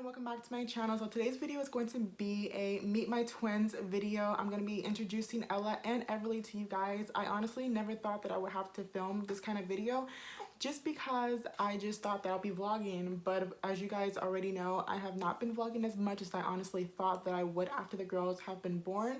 and welcome back to my channel. So today's video is going to be a meet my twins video. I'm going to be introducing Ella and Everli to you guys. I honestly never thought that I would have to film this kind of video just because I just thought that I'll be vlogging, but as you guys already know, I have not been vlogging as much as I honestly thought that I would after the girls have been born.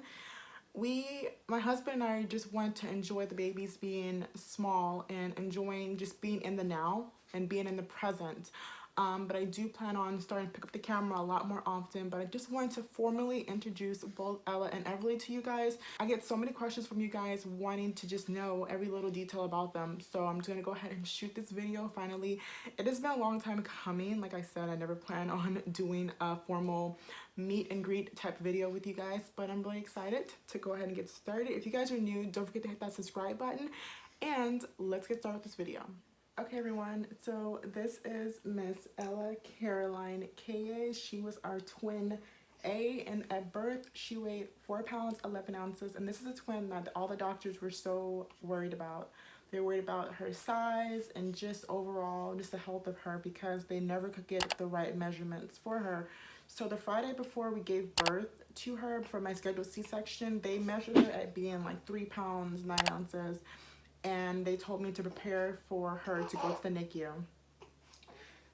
My husband and I just want to enjoy the babies being small and enjoying just being in the now and being in the present. But I do plan on starting to pick up the camera a lot more often. But I just wanted to formally introduce both Ella and Everli to you guys. I get so many questions from you guys wanting to just know every little detail about them. So I'm just going to go ahead and shoot this video finally. It has been a long time coming. Like I said, I never planned on doing a formal meet and greet type video with you guys. But I'm really excited to go ahead and get started. If you guys are new, don't forget to hit that subscribe button. And let's get started with this video. Okay everyone, so this is Miss Ella Caroline K.A. She was our twin A, and at birth she weighed 4 pounds 11 ounces, and this is a twin that all the doctors were so worried about. They were worried about her size and just overall just the health of her because they never could get the right measurements for her. So the Friday before we gave birth to her for my scheduled C-section, they measured her at being like 3 pounds 9 ounces. And they told me to prepare for her to go to the NICU.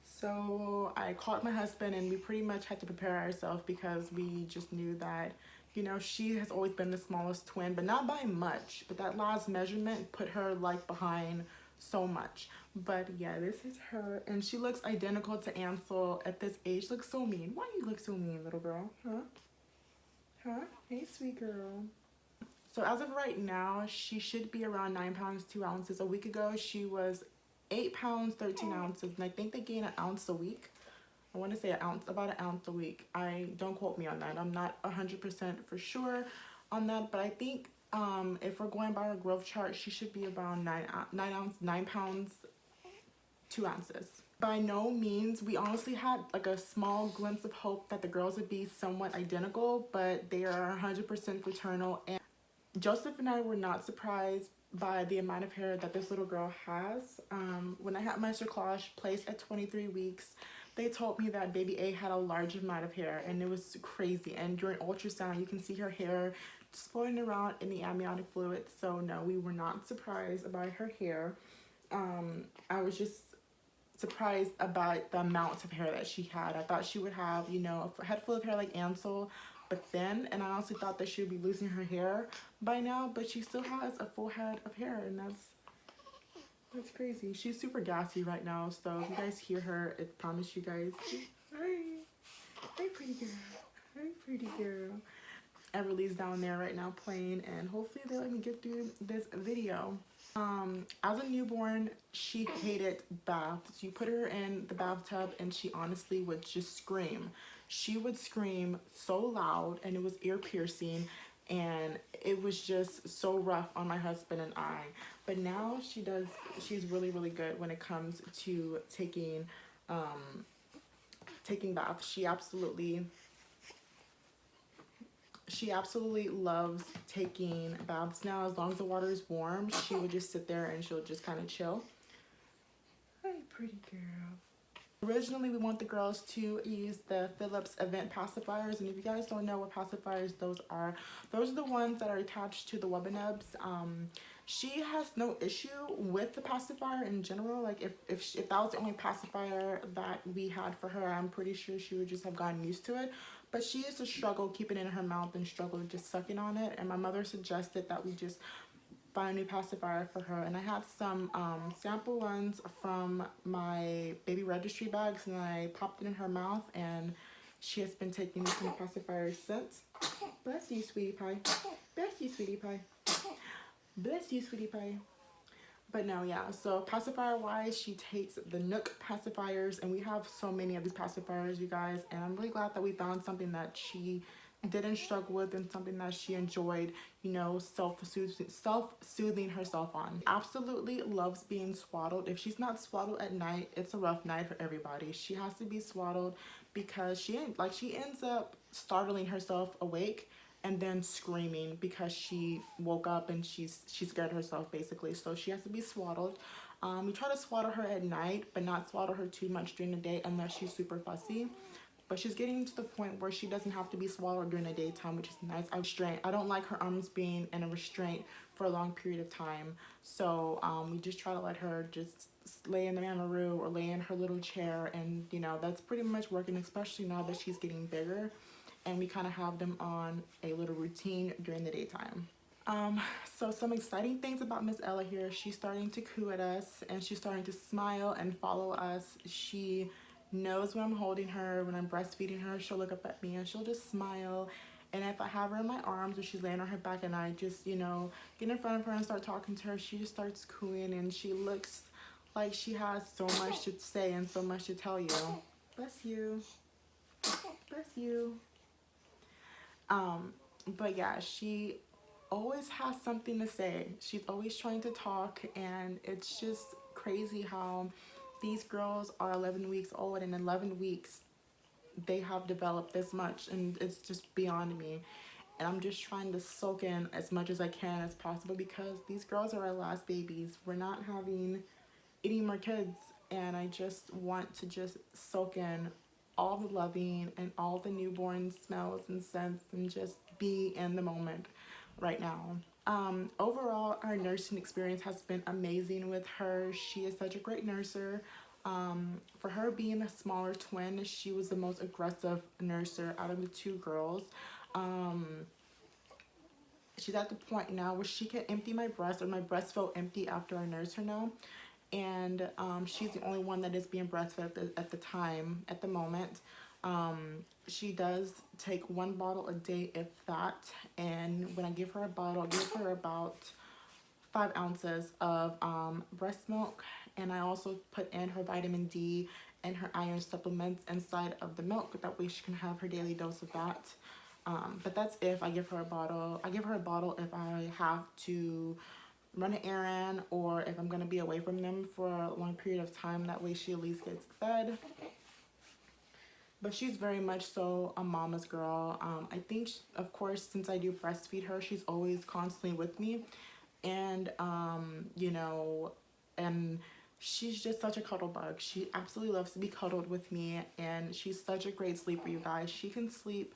So I called my husband and we pretty much had to prepare ourselves because we just knew that, you know, she has always been the smallest twin, but not by much. But that last measurement put her like behind so much. But yeah, this is her, and she looks identical to ANSEL at this age. Looks so mean. Why you look so mean, little girl? Huh? Hey, sweet girl. So as of right now, she should be around 9 pounds 2 ounces. A week ago, she was 8 pounds 13 ounces, and I think they gain an ounce a week. I want to say about an ounce a week. Don't quote me on that. I'm not 100% for sure on that, but I think if we're going by our growth chart, she should be around 9 pounds 2 ounces. By no means, we honestly had like a small glimpse of hope that the girls would be somewhat identical, but they are 100% fraternal. And Joseph and I were not surprised by the amount of hair that this little girl has. When I had my CERCLAGE placed at 23 weeks, they told me that baby A had a large amount of hair, and it was crazy. And during ultrasound, you can see her hair just floating around in the amniotic fluid. So no, we were not surprised about her hair. I was just surprised about the amount of hair that she had. I thought she would have, you know, a head full of hair like ANSEL, but then, and I honestly thought that she would be losing her hair by now, but she still has a full head of hair, and that's crazy. She's super gassy right now, so if you guys hear her, I promise you guys, hi pretty girl, hi pretty girl. Everli's down there right now playing, and hopefully they let me get through this video. As a newborn, she hated baths. You put her in the bathtub and she honestly would just scream. She would scream so loud, and it was ear piercing, and it was just so rough on my husband and I. But now she's really, really good when it comes to taking baths. She absolutely loves taking baths now. As long as the water is warm, she would just sit there and she'll just kind of chill. Hi, pretty girl. Originally, we want the girls to use the Philips event pacifiers, and if you guys don't know what pacifiers those are the ones that are attached to the webinubs. She has no issue with the pacifier in general. Like if that was the only pacifier that we had for her, I'm pretty sure she would just have gotten used to it. But she used to struggle keeping it in her mouth and struggle just sucking on it, and my mother suggested that we just buy a new pacifier for her. And I had some sample ones from my baby registry bags, and I popped it in her mouth, and she has been taking these new pacifiers since. Bless you, sweetie pie. Bless you, sweetie pie. Bless you, sweetie pie. But no, yeah, so pacifier wise, she takes the Nook pacifiers, and we have so many of these pacifiers, you guys, and I'm really glad that we found something that she didn't struggle with and something that she enjoyed, you know, self-soothing herself on. Absolutely loves being swaddled. If she's not swaddled at night, it's a rough night for everybody. She has to be swaddled because she ends up startling herself awake and then screaming because she woke up and she scared herself basically. So she has to be swaddled. We try to swaddle her at night, but not swaddle her too much during the day unless she's super fussy. but she's getting to the point where she doesn't have to be swallowed during the daytime, which is nice. I don't like her arms being in a restraint for a long period of time. So we just try to let her just lay in the mamaroo or lay in her little chair, and you know, that's pretty much working, especially now that she's getting bigger and we kind of have them on a little routine during the daytime. Um, so some exciting things about Miss Ella here. She's starting to coo at us and she's starting to smile and follow us. She knows when I'm holding her, when I'm breastfeeding her, she'll look up at me and she'll just smile. And if I have her in my arms or she's laying on her back and I just, you know, get in front of her and start talking to her, she just starts cooing and she looks like she has so much to say and so much to tell you. Bless you. Bless you. Um, but yeah, she always has something to say. She's always trying to talk, and it's just crazy how these girls are 11 weeks old, and in 11 weeks they have developed this much, and it's just beyond me. And I'm just trying to soak in as much as I can as possible because these girls are our last babies. We're not having any more kids, and I just want to just soak in all the loving and all the newborn smells and scents and just be in the moment right now. Overall, our nursing experience has been amazing with her. She is such a great nurser. For her being a smaller twin, she was the most aggressive nurser out of the two girls. Um, she's at the point now where she can empty my breast, or my breast felt empty after I nurse her now. And she's the only one that is being breastfed at the time, at the moment. She does take one bottle a day, if that. And when I give her a bottle, I give her about 5 ounces of breast milk. And I also put in her vitamin D and her iron supplements inside of the milk. That way she can have her daily dose of that. But that's if I give her a bottle. I give her a bottle if I have to run an errand or if I'm going to be away from them for a long period of time. That way she at least gets fed. But she's very much so a mama's girl. I think, of course, since I do breastfeed her, she's always constantly with me. And, you know, and she's just such a cuddle bug. She absolutely loves to be cuddled with me. And she's such a great sleeper, you guys. She can sleep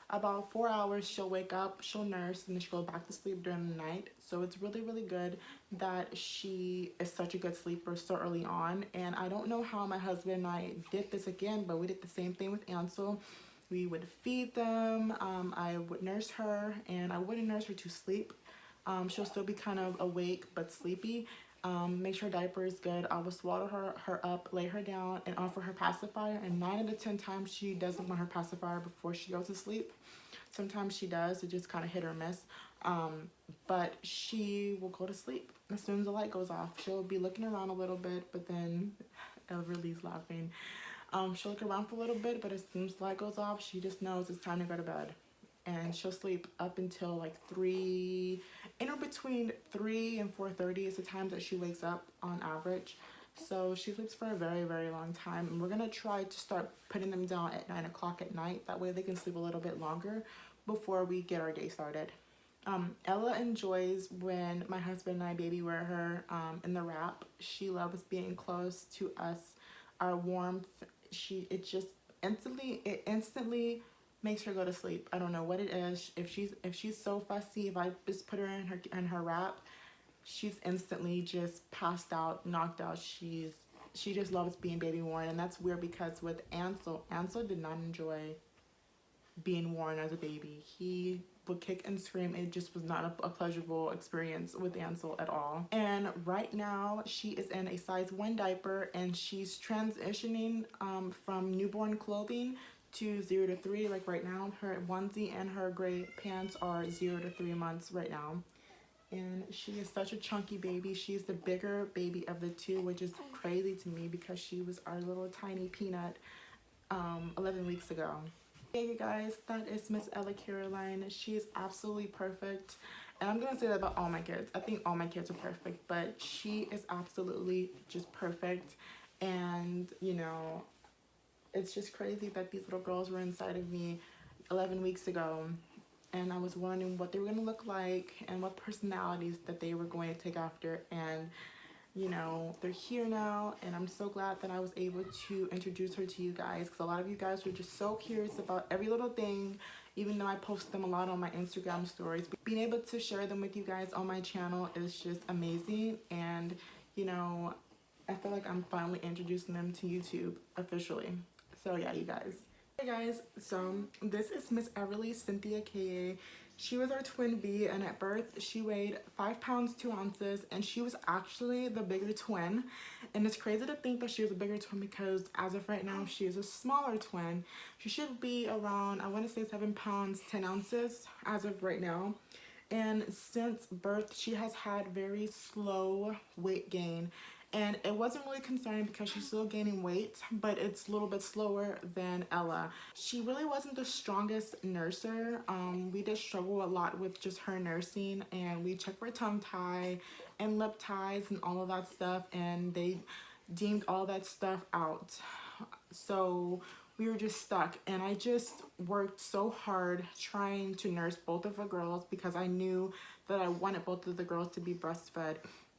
about 4 hours. She'll wake up, she'll nurse, and then she'll go back to sleep during the night. So it's really, really good that she is such a good sleeper so early on. And I don't know how my husband and I did this again, but we did the same thing with ANSEL. We would feed them, I would nurse her, and I wouldn't nurse her to sleep. She'll still be kind of awake but sleepy. Make sure her diaper is good. I will swaddle her up, lay her down, and offer her pacifier. And 9 out of 10 times she doesn't want her pacifier before she goes to sleep. Sometimes she does. It just kind of hit or miss. But she will go to sleep as soon as the light goes off. She'll be looking around a little bit, but then Everli's laughing. She'll look around for a little bit, but as soon as the light goes off, she just knows it's time to go to bed. And she'll sleep up until like 3, in or between 3 and 4:30 is the time that she wakes up on average. So she sleeps for a very, very long time. And we're going to try to start putting them down at 9 o'clock at night. That way they can sleep a little bit longer before we get our day started. Ella enjoys when my husband and I baby wear her in the wrap. She loves being close to us, our warmth. It instantly makes her go to sleep. I don't know what it is. If she's so fussy, if I just put her in her wrap, she's instantly just passed out, knocked out. She just loves being baby worn, and that's weird because with Ansel did not enjoy being worn as a baby. He would kick and scream. It just was not a pleasurable experience with Ansel at all. And right now she is in a size 1 diaper, and she's transitioning from newborn clothing to 0 to 3. Like right now, her onesie and her gray pants are 0 to 3 months right now. And she is such a chunky baby. She's the bigger baby of the two, which is crazy to me because she was our little tiny peanut 11 weeks ago. Hey you guys, that is Miss Ella Caroline. She is absolutely perfect. And I'm gonna say that about all my kids. I think all my kids are perfect, but she is absolutely just perfect. And you know, it's just crazy that these little girls were inside of me 11 weeks ago. And I was wondering what they were going to look like and what personalities that they were going to take after. And you know, they're here now, and I'm so glad that I was able to introduce her to you guys, because a lot of you guys were just so curious about every little thing, even though I post them a lot on my Instagram stories. Being able to share them with you guys on my channel is just amazing, and you know, I feel like I'm finally introducing them to YouTube officially. So yeah, you guys. Hey guys, so this is Miss Everli Cynthia Ka. She was our twin B, and at birth she weighed 5 pounds 2 ounces, and she was actually the bigger twin. And it's crazy to think that she was a bigger twin, because as of right now she is a smaller twin. She should be around, I want to say, 7 pounds 10 ounces as of right now. And since birth she has had very slow weight gain, and it wasn't really concerning because she's still gaining weight, but it's a little bit slower than Ella. She really wasn't the strongest nurser. We did struggle a lot with just her nursing, and we checked for tongue tie and lip ties and all of that stuff, and they deemed all that stuff out. So we were just stuck, and I just worked so hard trying to nurse both of our girls, because I knew that I wanted both of the girls to be breastfed.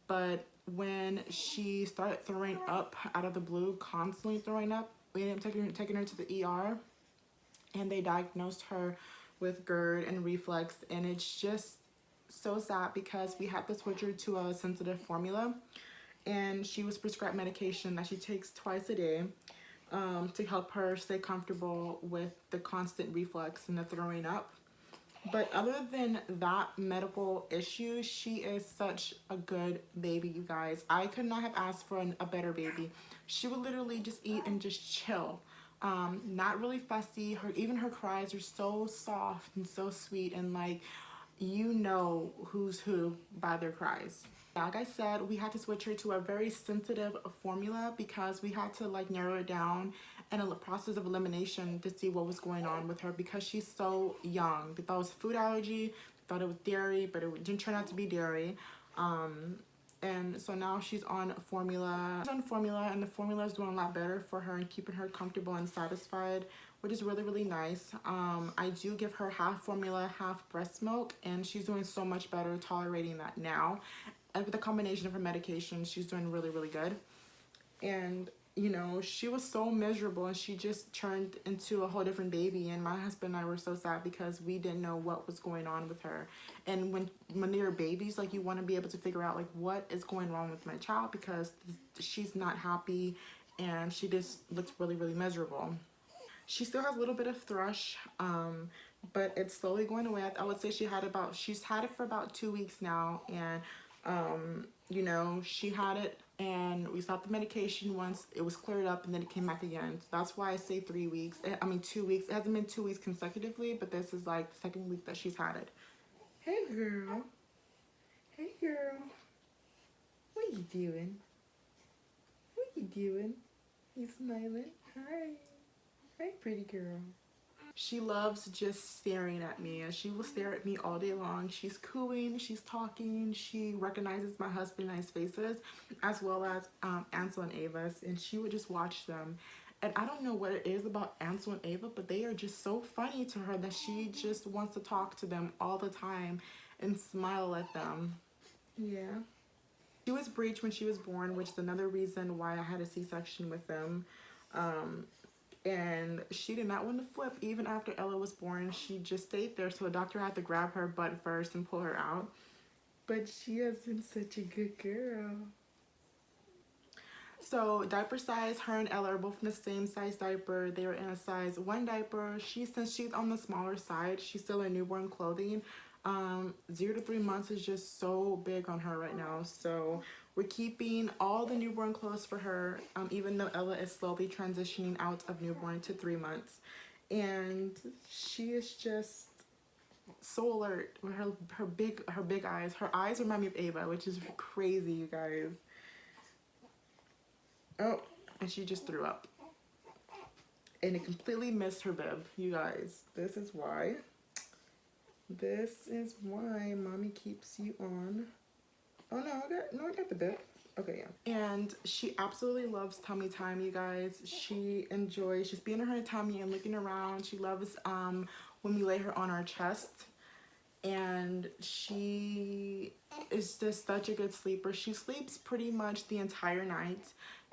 But when she started throwing up out of the blue, constantly throwing up, we ended up taking her to the ER, and they diagnosed her with GERD and reflux. And it's just so sad, because we had to switch her to a sensitive formula, and she was prescribed medication that she takes twice a day, to help her stay comfortable with the constant reflux and the throwing up. But other than that medical issue, she is such a good baby, you guys. I could not have asked for a better baby. She would literally just eat and just chill. Not really fussy. Even her cries are so soft and so sweet, and like, you know who's who by their cries. Like I said, we had to switch her to a very sensitive formula, because we had to like narrow it down in a process of elimination to see what was going on with her, because she's so young. They thought it was food allergy, thought it was dairy, but it didn't turn out to be dairy. And so now she's on formula. She's on formula, and the formula is doing a lot better for her and keeping her comfortable and satisfied, which is really, really nice. I do give her half formula, half breast milk, and she's doing so much better tolerating that now. And with the combination of her medication, she's doing really, really good. And you know, she was so miserable, and she just turned into a whole different baby, and my husband and I were so sad, because we didn't know what was going on with her. And when they're babies, like, you want to be able to figure out like what is going wrong with my child, because she's not happy, and she just looks really, really miserable. She still has a little bit of thrush, but it's slowly going away. I would say she's had it for about 2 weeks now, and you know, she had it, and we stopped the medication once it was cleared up, and then it came back again. So that's why I say 3 weeks. I mean 2 weeks. It hasn't been 2 weeks consecutively, but this is like the second week that she's had it. Hey girl. Hey girl. What you doing? What you doing? You smiling? Hi. Hi, pretty girl. She loves just staring at me, and she will stare at me all day long. She's cooing, she's talking, she recognizes my husband and I's faces, as well as Ansel and Ava's, and she would just watch them. And I don't know what it is about Ansel and Ava, but they are just so funny to her that she just wants to talk to them all the time and smile at them. Yeah. She was breech when she was born, which is another reason why I had a C-section with them. And she did not want to flip even after Ella was born. She just stayed there, so the doctor had to grab her butt first and pull her out. But she has been such a good girl. So diaper size, her and Ella are both in the same size diaper. They were in a size 1 diaper. Since she's on the smaller side, she's still in newborn clothing. 0 to 3 months is just so big on her right now. So we're keeping all the newborn clothes for her, even though Ella is slowly transitioning out of newborn to 3 months. And she is just so alert with her big eyes. Her eyes remind me of Ava, which is crazy, you guys. Oh, and she just threw up. And it completely missed her bib, you guys. This is why. This is why mommy keeps you on. Oh no, I got the bib. Okay, yeah. And she absolutely loves tummy time, you guys. She enjoys just being in her tummy and looking around. She loves when we lay her on our chest. and she is just such a good sleeper. She sleeps pretty much the entire night,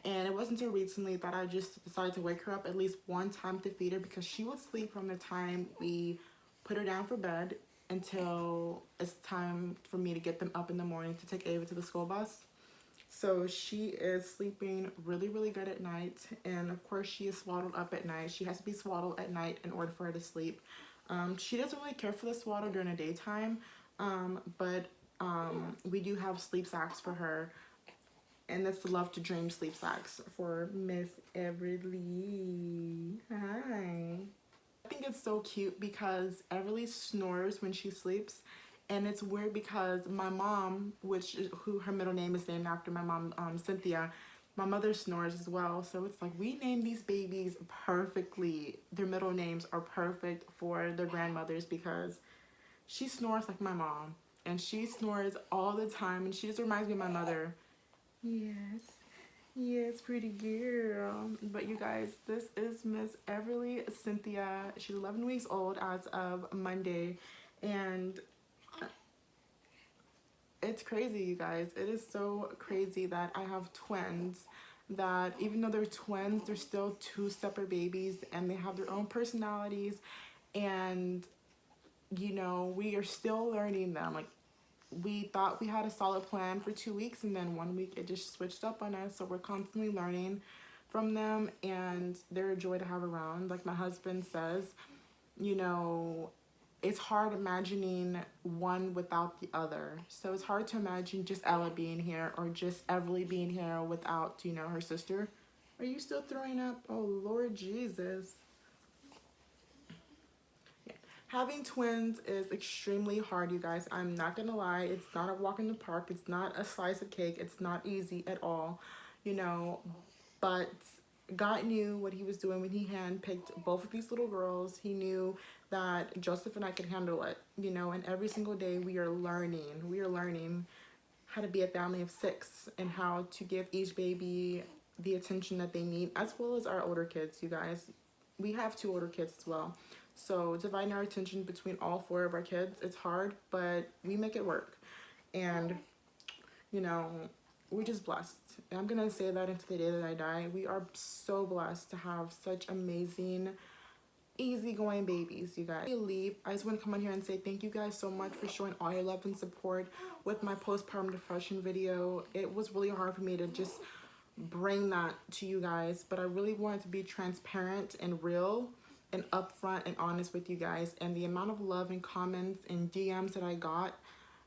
and it wasn't until recently that I just decided to wake her up at least one time to feed her, because she would sleep from the time we put her down for bed until it's time for me to get them up in the morning to take Ava to the school bus. So she is sleeping really, really good at night. And of course, she is swaddled up at night. She has to be swaddled at night in order for her to sleep. She doesn't really care for the swaddle during the daytime, but we do have sleep sacks for her. And that's the Love to Dream sleep sacks for Miss Everli. Hi. I think it's so cute because Everli snores when she sleeps, and it's weird because my mom, who her middle name is named after my mom, Cynthia, my mother snores as well. So it's like we name these babies perfectly. Their middle names are perfect for their grandmothers because she snores like my mom, and she snores all the time, and she just reminds me of my mother. Yes. Yes, pretty girl. But you guys, this is Miss Everli Cynthia. She's 11 weeks old as of Monday. And it's crazy, you guys. It is so crazy that I have twins that even though they're twins, they're still two separate babies and they have their own personalities. And, you know, we are still learning them. Like, we thought we had a solid plan for 2 weeks, and then 1 week it just switched up on us. So we're constantly learning from them, and they're a joy to have around. Like my husband says, you know, it's hard imagining one without the other. So it's hard to imagine just Ella being here or just Everli being here without, you know, her sister. Are you still throwing up? Oh, Lord Jesus. Having twins is extremely hard, you guys. I'm not gonna lie. It's not a walk in the park. It's not a slice of cake. It's not easy at all, you know. But God knew what he was doing when he handpicked both of these little girls. He knew that Joseph and I could handle it, you know. And every single day we are learning. We are learning how to be a family of 6 and how to give each baby the attention that they need, as well as our older kids, you guys. We have 2 older kids as well. So dividing our attention between all 4 of our kids, it's hard, but we make it work. And, you know, we're just blessed. And I'm going to say that until the day that I die. We are so blessed to have such amazing, easygoing babies, you guys. Before I leave, I just want to come on here and say thank you guys so much for showing all your love and support with my postpartum depression video. It was really hard for me to just bring that to you guys, but I really wanted to be transparent and real and upfront and honest with you guys. And the amount of love and comments and DMs that I got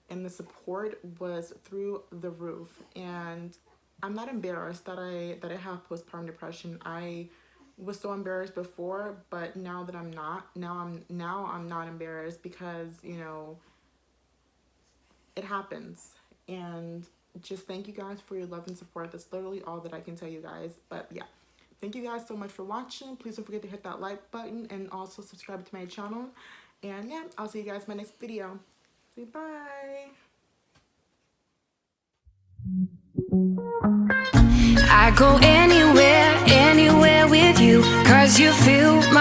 and the support was through the roof. And I'm not embarrassed that I have postpartum depression. I was so embarrassed before, but now that I'm not, I'm not embarrassed because, you know, it happens. And just thank you guys for your love and support. That's literally all that I can tell you guys. But yeah, thank you guys so much for watching. Please don't forget to hit that like button and also subscribe to my channel. And yeah, I'll see you guys in my next video. Say bye. I go anywhere, anywhere with you, 'cause you fill my